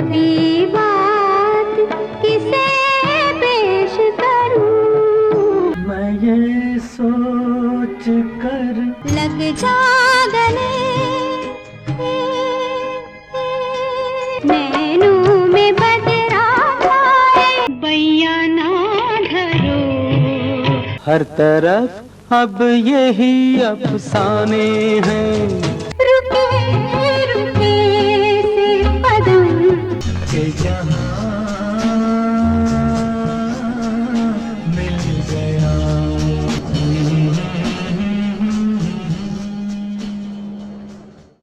अभी बात किसे पेश करूं, मैं ये सोच कर लग जा गले, नैनों में बदरा आए, बैया ना धरो। हर तरफ अब यही अफसाने हैं रुके रुके से कदम, कि जहाँ मिल गया।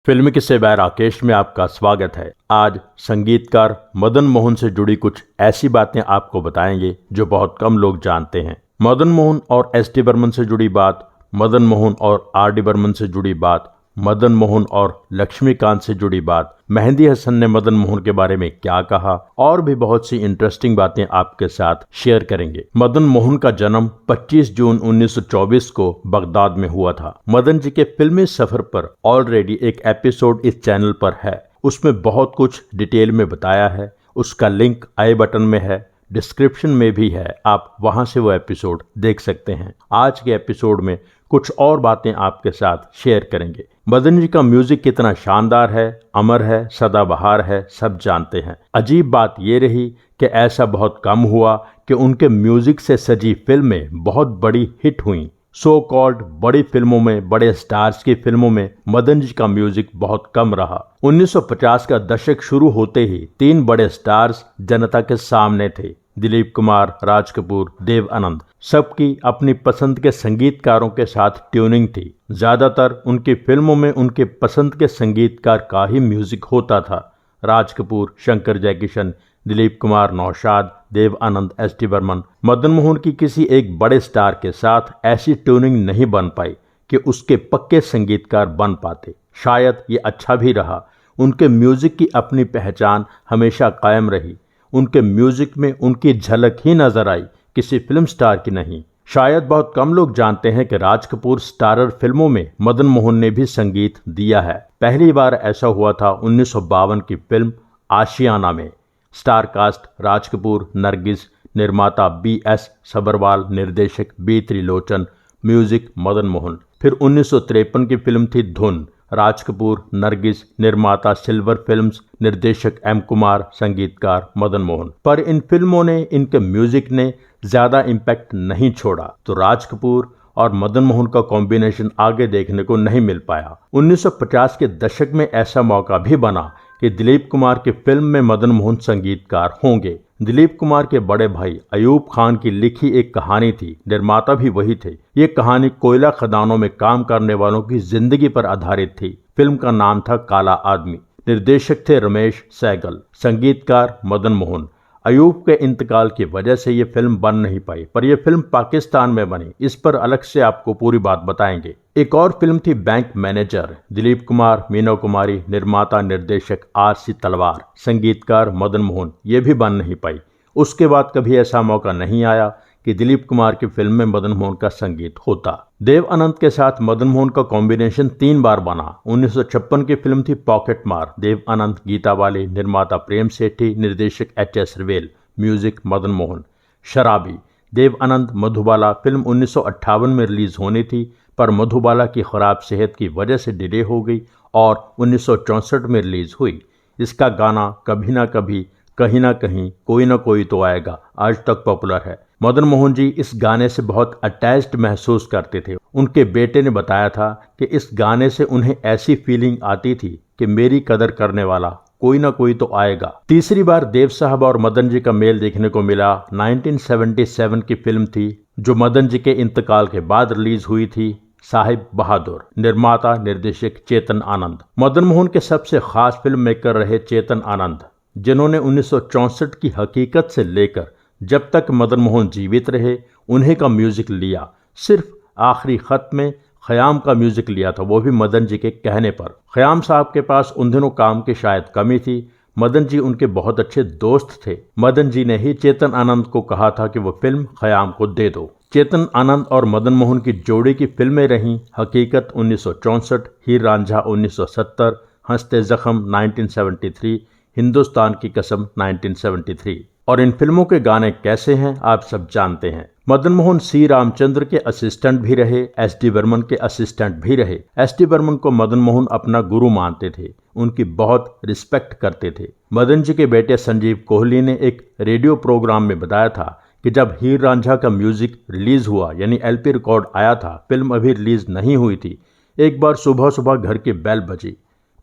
फिल्म किस्से बाय राकेश में आपका स्वागत है। आज संगीतकार मदन मोहन से जुड़ी कुछ ऐसी बातें आपको बताएंगे जो बहुत कम लोग जानते हैं। मदन मोहन और एस.डी. बर्मन से जुड़ी बात, मदन मोहन और आर.डी. बर्मन से जुड़ी बात, मदन मोहन और लक्ष्मीकांत से जुड़ी बात, मेहंदी हसन ने मदन मोहन के बारे में क्या कहा, और भी बहुत सी इंटरेस्टिंग बातें आपके साथ शेयर करेंगे। मदन मोहन का जन्म 25 जून 1924 को बगदाद में हुआ था। मदन जी के फिल्मी सफर पर ऑलरेडी एक एपिसोड इस चैनल पर है, उसमें बहुत कुछ डिटेल में बताया है। उसका लिंक आई बटन में है, डिस्क्रिप्शन में भी है, आप वहां से वो एपिसोड देख सकते हैं। आज के एपिसोड में कुछ और बातें आपके साथ शेयर करेंगे। मदन जी का म्यूजिक कितना शानदार है, अमर है, सदाबहार है, सब जानते हैं। अजीब बात ये रही कि ऐसा बहुत कम हुआ कि उनके म्यूजिक से सजी फिल्में बहुत बड़ी हिट हुईं। सो कॉल्ड बड़ी फिल्मों में, बड़े स्टार्स की फिल्मों में मदन जी का म्यूजिक बहुत कम रहा। 1950 का दशक शुरू होते ही 3 बड़े स्टार्स जनता के सामने थे, दिलीप कुमार, राज कपूर, देव आनंद। सबकी अपनी पसंद के संगीतकारों के साथ ट्यूनिंग थी। ज्यादातर उनकी फिल्मों में उनके पसंद के संगीतकार का ही म्यूजिक होता था। राज कपूर, शंकर जयकिशन, दिलीप कुमार, नौशाद, देव आनंद, एस.डी. बर्मन। मदन मोहन की किसी एक बड़े स्टार के साथ ऐसी ट्यूनिंग नहीं बन पाई कि उसके पक्के संगीतकार बन पाते। शायद ये अच्छा भी रहा। उनके म्यूजिक की अपनी पहचान हमेशा कायम रही। उनके म्यूजिक में उनकी झलक ही नजर आई, किसी फिल्म स्टार की नहीं। शायद बहुत कम लोग जानते हैं कि राज कपूर स्टारर फिल्मों में मदन मोहन ने भी संगीत दिया है। पहली बार ऐसा हुआ था 1952 की फिल्म आशियाना में। स्टार कास्ट राज कपूर, नरगिस, निर्माता B.S. सब्रवाल, निर्देशक B. त्रिलोचन, म्यूजिक मदन मोहन। फिर 1953 की फिल्म थी धुन, राज कपूर, नरगिस, निर्माता सिल्वर फिल्म्स, निर्देशक M. कुमार, संगीतकार मदन मोहन। पर इन फिल्मों ने, इनके म्यूजिक ने ज्यादा इम्पैक्ट नहीं छोड़ा, तो राज कपूर और मदन मोहन का कॉम्बिनेशन आगे देखने को नहीं मिल पाया। 1950 के दशक में ऐसा मौका भी बना कि दिलीप कुमार की फिल्म में मदन मोहन संगीतकार होंगे। दिलीप कुमार के बड़े भाई अयूब खान की लिखी एक कहानी थी, निर्माता भी वही थे। ये कहानी कोयला खदानों में काम करने वालों की जिंदगी पर आधारित थी। फिल्म का नाम था काला आदमी। निर्देशक थे रमेश सहगल, संगीतकार मदन मोहन। अयूब के इंतकाल की वजह से ये फिल्म बन नहीं पाई, पर यह फिल्म पाकिस्तान में बनी। इस पर अलग से आपको पूरी बात बताएंगे। एक और फिल्म थी बैंक मैनेजर, दिलीप कुमार, मीना कुमारी, निर्माता निर्देशक R.C. तलवार, संगीतकार मदन मोहन। ये भी बन नहीं पाई। उसके बाद कभी ऐसा मौका नहीं आया कि दिलीप कुमार की फिल्म में मदन मोहन का संगीत होता। देव आनंद के साथ मदन मोहन का कॉम्बिनेशन 3 बार बना। 1956 की फिल्म थी पॉकेट मार, देव आनंद, गीता बाली, निर्माता प्रेम सेठी, निर्देशक H.S. रेवेल, म्यूजिक मदन मोहन। शराबी, देव आनंद, मधुबाला। फिल्म 1958 में रिलीज होनी थी, पर मधुबाला की खराब सेहत की वजह से डिले हो गई और 1964 में रिलीज हुई। इसका गाना कभी ना कभी, कहीं ना कहीं, कोई ना कोई तो आएगा आज तक पॉपुलर है। मदन मोहन जी इस गाने से बहुत अटैच्ड महसूस करते थे। उनके बेटे ने बताया था कि इस गाने से उन्हें ऐसी फीलिंग आती थी कि मेरी कदर करने वाला कोई ना कोई तो आएगा। तीसरी बार देव साहब और मदन जी का मेल देखने को मिला 1977 की फिल्म थी, जो मदन जी के इंतकाल के बाद रिलीज हुई थी, साहिब बहादुर। निर्माता निर्देशक चेतन आनंद। मदन मोहन के सबसे खास फिल्म मेकर रहे चेतन आनंद, जिन्होंने 1964 की हकीकत से लेकर जब तक मदन मोहन जीवित रहे उन्हीं का म्यूजिक लिया। सिर्फ आखिरी खत में खयाम का म्यूजिक लिया था, वो भी मदन जी के कहने पर। खयाम साहब के पास उन दिनों काम की शायद कमी थी। मदन जी उनके बहुत अच्छे दोस्त थे। मदन जी ने ही चेतन आनंद को कहा था कि वो फिल्म खयाम को दे दो। चेतन आनंद और मदन मोहन की जोड़ी की फिल्में रहीं हकीकत 1964, हीर रांझा 1970, हंसते जख्म 1973, हिंदुस्तान की कसम 1973। और इन फिल्मों के गाने कैसे हैं आप सब जानते हैं। मदन मोहन सी रामचंद्र के असिस्टेंट भी रहे, एस डी बर्मन के असिस्टेंट भी रहे। एस डी बर्मन को मदन मोहन अपना गुरु मानते थे, उनकी बहुत रिस्पेक्ट करते थे। मदन जी के बेटे संजीव कोहली ने एक रेडियो प्रोग्राम में बताया था कि जब हीर रांझा का म्यूजिक रिलीज हुआ, यानी एलपी रिकॉर्ड आया था, फिल्म अभी रिलीज नहीं हुई थी, एक बार सुबह सुबह घर की बेल बजी।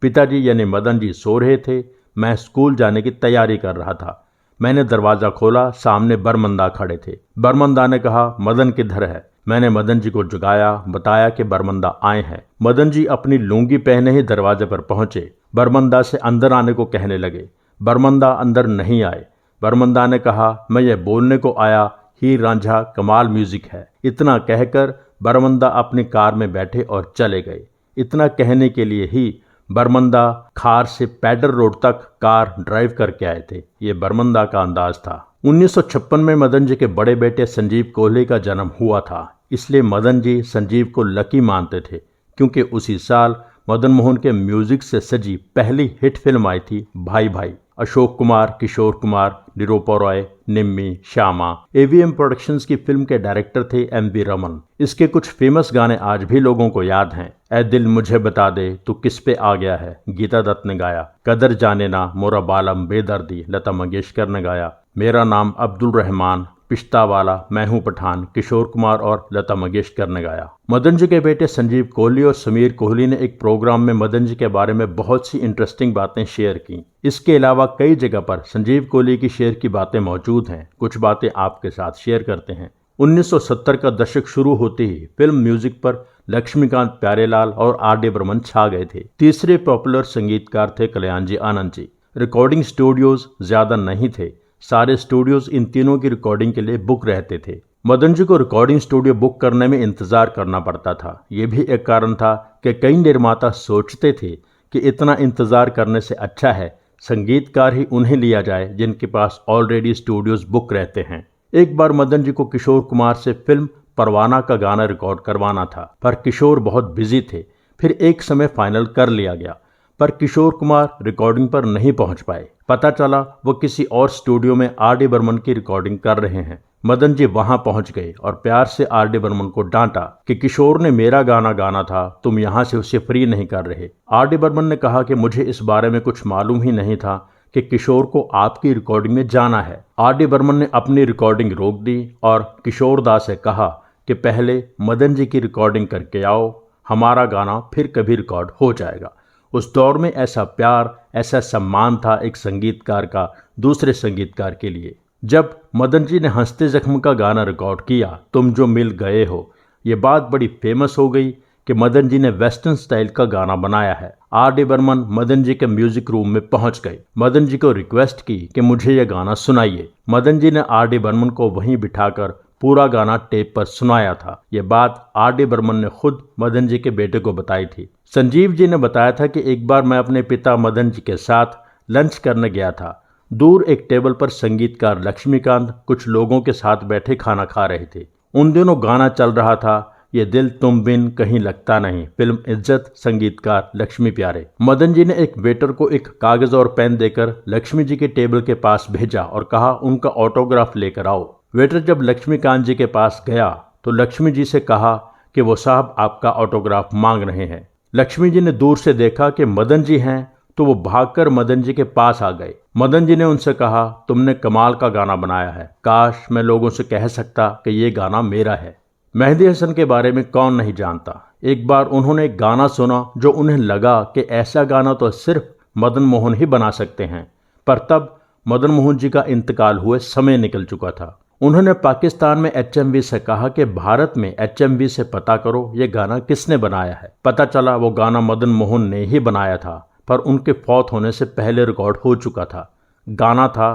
पिताजी यानी मदन जी सो रहे थे, मैं स्कूल जाने की तैयारी कर रहा था। मैंने दरवाजा खोला, सामने बरमंदा खड़े थे। बरमंदा ने कहा, मदन किधर है? मैंने मदन जी को जगाया, बताया कि बरमंदा आए हैं। मदन जी अपनी लुंगी पहने ही दरवाजे पर पहुंचे। बरमंदा से अंदर आने को कहने लगे। बरमंदा अंदर नहीं आए। बरमंदा ने कहा, मैं ये बोलने को आया, हीर रांझा कमाल म्यूजिक है। इतना कहकर बरमंदा अपनी कार में बैठे और चले गए। इतना कहने के लिए ही बरमंदा खार से पैडर रोड तक कार ड्राइव करके आए थे। ये बरमंदा का अंदाज था। 1956 में मदन जी के बड़े बेटे संजीव कोहली का जन्म हुआ था, इसलिए मदन जी संजीव को लकी मानते थे, क्योंकि उसी साल मदन मोहन के म्यूजिक से सजी पहली हिट फिल्म आई थी भाई भाई। अशोक कुमार, किशोर कुमार, निरूपा रॉय, निम्मी, श्यामा। एवीएम प्रोडक्शंस की फिल्म के डायरेक्टर थे एम.वी. रमन। इसके कुछ फेमस गाने आज भी लोगों को याद हैं। ऐ दिल मुझे बता दे तू किस पे आ गया है, गीता दत्त ने गाया। कदर जाने ना, मोरा बालम बेदर्दी, लता मंगेशकर ने गाया। मेरा नाम अब्दुल रहमान, पिश्ता वाला, मैं हूं पठान, किशोर कुमार और लता मंगेशकर ने गाया। मदन जी के बेटे संजीव कोहली और समीर कोहली ने एक प्रोग्राम में मदन जी के बारे में बहुत सी इंटरेस्टिंग बातें शेयर की। इसके अलावा कई जगह पर संजीव कोहली की शेयर की बातें मौजूद हैं। कुछ बातें आपके साथ शेयर करते हैं। 1970 का दशक शुरू होते ही फिल्म म्यूजिक पर लक्ष्मीकांत प्यारेलाल और आर.डी. बर्मन छा गए थे। तीसरे पॉपुलर संगीतकार थे कल्याण जी आनंद जी। रिकॉर्डिंग स्टूडियोज ज्यादा नहीं थे, सारे स्टूडियोज इन तीनों की रिकॉर्डिंग के लिए बुक रहते थे। मदन जी को रिकॉर्डिंग स्टूडियो बुक करने में इंतजार करना पड़ता था। ये भी एक कारण था कि कई निर्माता सोचते थे कि इतना इंतजार करने से अच्छा है संगीतकार ही उन्हें लिया जाए जिनके पास ऑलरेडी स्टूडियोज बुक रहते हैं। एक बार मदन जी को किशोर कुमार से फिल्म परवाना का गाना रिकॉर्ड करवाना था, पर किशोर बहुत बिजी थे। फिर एक समय फाइनल कर लिया गया, पर किशोर कुमार रिकॉर्डिंग पर नहीं पहुंच पाए। पता चला वो किसी और स्टूडियो में आर.डी. बर्मन की रिकॉर्डिंग कर रहे हैं। मदन जी वहां पहुंच गए और प्यार से आर.डी. बर्मन को डांटा कि किशोर ने मेरा गाना गाना था, तुम यहां से उसे फ्री नहीं कर रहे। आर.डी. बर्मन ने कहा कि मुझे इस बारे में कुछ मालूम ही नहीं था कि किशोर को आपकी रिकॉर्डिंग में जाना है। आर.डी. बर्मन ने अपनी रिकॉर्डिंग रोक दी और किशोर दा से कहा कि पहले मदन जी की रिकॉर्डिंग करके आओ, हमारा गाना फिर कभी रिकॉर्ड हो जाएगा। उस दौर में ऐसा प्यार, ऐसा सम्मान था एक संगीतकार का दूसरे संगीतकार के लिए। जब मदन जी ने हंसते जख्म का गाना रिकॉर्ड किया, तुम जो मिल गए हो, ये बात बड़ी फेमस हो गई कि मदन जी ने वेस्टर्न स्टाइल का गाना बनाया है। आर.डी. बर्मन मदन जी के म्यूजिक रूम में पहुंच गए, मदन जी को रिक्वेस्ट की कि मुझे यह गाना सुनाइए। मदन जी ने आर.डी. बर्मन को वहीं बिठाकर पूरा गाना टेप पर सुनाया था। यह बात आर.डी. बर्मन ने खुद मदन जी के बेटे को बताई थी। संजीव जी ने बताया था कि एक बार मैं अपने पिता मदन जी के साथ लंच करने गया था। दूर एक टेबल पर संगीतकार लक्ष्मीकांत कुछ लोगों के साथ बैठे खाना खा रहे थे। उन दिनों गाना चल रहा था, ये दिल तुम बिन कहीं लगता नहीं, फिल्म इज्जत, संगीतकार लक्ष्मी प्यारे। मदन जी ने एक वेटर को एक कागज और पेन देकर लक्ष्मी जी के टेबल के पास भेजा और कहा उनका ऑटोग्राफ लेकर आओ। वेटर जब लक्ष्मीकांत जी के पास गया तो लक्ष्मी जी से कहा कि वो साहब आपका ऑटोग्राफ मांग रहे हैं। लक्ष्मी जी ने दूर से देखा कि मदन जी हैं तो वो भागकर मदन जी के पास आ गए। मदन जी ने उनसे कहा, तुमने कमाल का गाना बनाया है, काश मैं लोगों से कह सकता कि ये गाना मेरा है। मेहंदी हसन के बारे में कौन नहीं जानता। एक बार उन्होंने एक गाना सुना जो उन्हें लगा कि ऐसा गाना तो सिर्फ मदन मोहन ही बना सकते हैं, पर तब मदन मोहन जी का इंतकाल हुए समय निकल चुका था। उन्होंने पाकिस्तान में HMV से कहा कि भारत में HMV से पता करो ये गाना किसने बनाया है। पता चला वो गाना मदन मोहन ने ही बनाया था, पर उनके फौत होने से पहले रिकॉर्ड हो चुका था। गाना था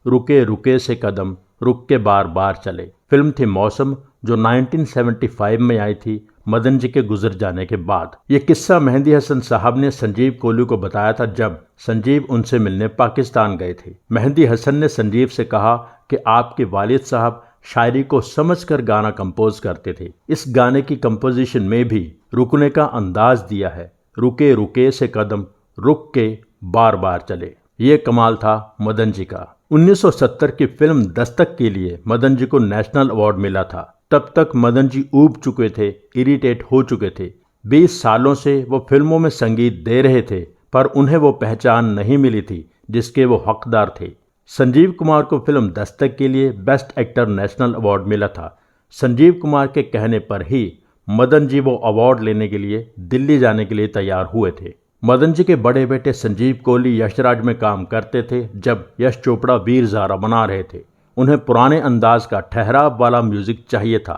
रुके रुके से कदम, रुक के बार बार चले। फिल्म थी मौसम, जो 1975 में आई थी मदन जी के गुजर जाने के बाद। ये किस्सा मेहंदी हसन साहब ने संजीव कोहली को बताया था जब संजीव उनसे मिलने पाकिस्तान गए थे। मेहंदी हसन ने संजीव से कहा कि आपके वालिद साहब शायरी को समझकर गाना कंपोज करते थे। इस गाने की कंपोजिशन में भी रुकने का अंदाज दिया है, रुके रुके से कदम, रुक के बार बार चले। ये कमाल था मदन जी का। 1970 की फिल्म दस्तक के लिए मदन जी को नेशनल अवार्ड मिला था। तब तक मदन जी ऊब चुके थे, इरिटेट हो चुके थे। 20 सालों से वो फिल्मों में संगीत दे रहे थे, पर उन्हें वो पहचान नहीं मिली थी जिसके वो हकदार थे। संजीव कुमार को फिल्म दस्तक के लिए बेस्ट एक्टर नेशनल अवार्ड मिला था। संजीव कुमार के कहने पर ही मदन जी वो अवार्ड लेने के लिए दिल्ली जाने के लिए तैयार हुए थे। मदन जी के बड़े बेटे संजीव कोहली यशराज में काम करते थे जब यश चोपड़ा वीर ज़ारा बना रहे थे। उन्हें पुराने अंदाज का ठहराव वाला म्यूजिक चाहिए था।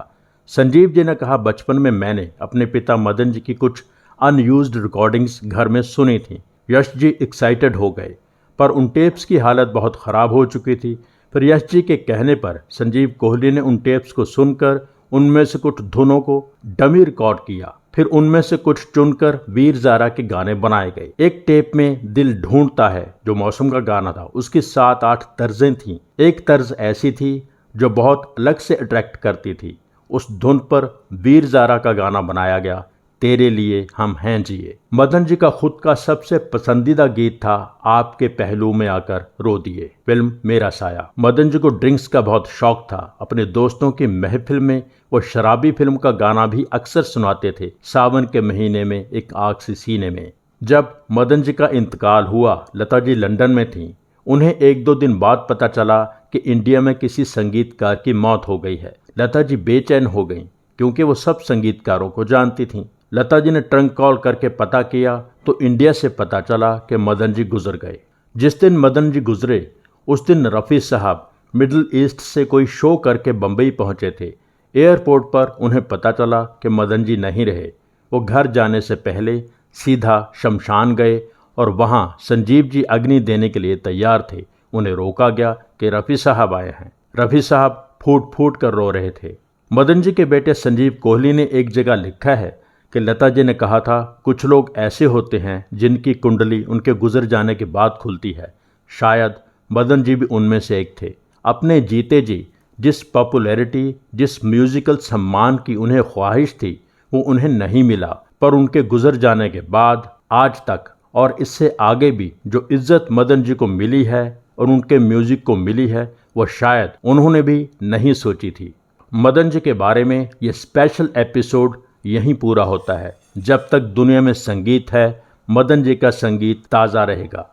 संजीव जी ने कहा, बचपन में मैंने अपने पिता मदन जी की कुछ अनयूज्ड रिकॉर्डिंग्स घर में सुनी थी। यश जी एक्साइटेड हो गए, पर उन टेप्स की हालत बहुत ख़राब हो चुकी थी। फिर यश जी के कहने पर संजीव कोहली ने उन टेप्स को सुनकर उनमें से कुछ धुनों को डमी रिकॉर्ड किया। फिर उनमें से कुछ चुनकर वीर ज़ारा के गाने बनाए गए। एक टेप में दिल ढूंढता है जो मौसम का गाना था, उसकी 7-8 तर्जें थीं। एक तर्ज ऐसी थी जो बहुत अलग से अट्रैक्ट करती थी। उस धुन पर वीर ज़ारा का गाना बनाया गया, तेरे लिए हम हैं जिए। मदन जी का खुद का सबसे पसंदीदा गीत था आपके पहलू में आकर रो दिए, फिल्म मेरा साया। मदन जी को ड्रिंक्स का बहुत शौक था। अपने दोस्तों की महफिल में वो शराबी फिल्म का गाना भी अक्सर सुनाते थे, सावन के महीने में एक आग सी सीने में। जब मदन जी का इंतकाल हुआ, लता जी लंदन में थीं। उन्हें 1-2 दिन बाद पता चला कि इंडिया में किसी संगीतकार की मौत हो गई है। लता जी बेचैन हो गईं क्योंकि वो सब संगीतकारों को जानती थीं। लता जी ने ट्रंक कॉल करके पता किया तो इंडिया से पता चला कि मदन जी गुजर गए। जिस दिन मदन जी गुजरे उस दिन रफ़ी साहब मिडिल ईस्ट से कोई शो करके बम्बई पहुंचे थे। एयरपोर्ट पर उन्हें पता चला कि मदन जी नहीं रहे। वो घर जाने से पहले सीधा शमशान गए और वहां संजीव जी अग्नि देने के लिए तैयार थे। उन्हें रोका गया कि रफ़ी साहब आए हैं। रफ़ी साहब फूट फूट कर रो रहे थे। मदन जी के बेटे संजीव कोहली ने एक जगह लिखा है कि लता जी ने कहा था, कुछ लोग ऐसे होते हैं जिनकी कुंडली उनके गुजर जाने के बाद खुलती है। शायद मदन जी भी उनमें से एक थे। अपने जीते जी जिस पॉपुलैरिटी, जिस म्यूजिकल सम्मान की उन्हें ख्वाहिश थी वो उन्हें नहीं मिला, पर उनके गुजर जाने के बाद आज तक और इससे आगे भी जो इज्जत मदन जी को मिली है और उनके म्यूजिक को मिली है वो शायद उन्होंने भी नहीं सोची थी। मदन जी के बारे में ये स्पेशल एपिसोड यहीं पूरा होता है। जब तक दुनिया में संगीत है, मदन जी का संगीत ताज़ा रहेगा।